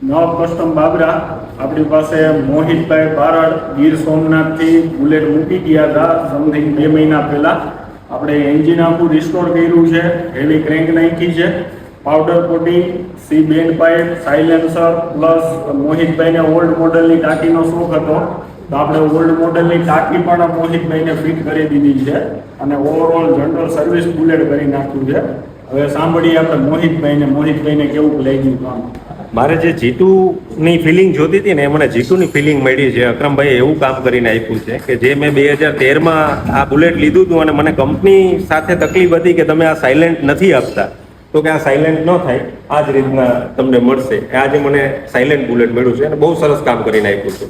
નવ કસ્ટમ બાબરા આપણી પાસે મોહિતભાઈ બારડ ગીર સોમનાથથી બુલેટ મૂકી ગયા હતા સમથિંગ 2 મહિના પહેલાં. આપણે એન્જિન આખું રિસ્ટોર કર્યું છે, હેવી ક્રેન્ક નાખી છે, powder coating, C bend pipe, silencer plus મોહિતભાઈને ઓલ્ડ મોડલની ટાંકીનો શોખ હતો તો આપણે ઓલ્ડ મોડલની ટાંકી પણ મોહિતભાઈને ફિટ કરી દીધી છે અને ઓવરઓલ જનરલ સર્વિસ બુલેટ કરી નાખ્યું છે. હવે સાંભળીએ આપણે મોહિતભાઈને કેવું લાગ્યું કામ. મારે જે જીતુની ફિલિંગ જોતી હતી ને એ મને જીતુની ફિલિંગ મળી છે. અક્રમભાઈએ એવું કામ કરીને આપ્યું છે કે જે મેં 2013માં આ બુલેટ લીધું હતું અને મને કંપની સાથે તકલીફ હતી કે તમે આ સાયલેન્ટ નથી આપતા, તો કે આ સાયલેન્ટ ન થાય, આ જ રીતના તમને મળશે. આજે મને સાયલેન્ટ બુલેટ મળ્યું છે અને બહુ સરસ કામ કરીને આપ્યું છે.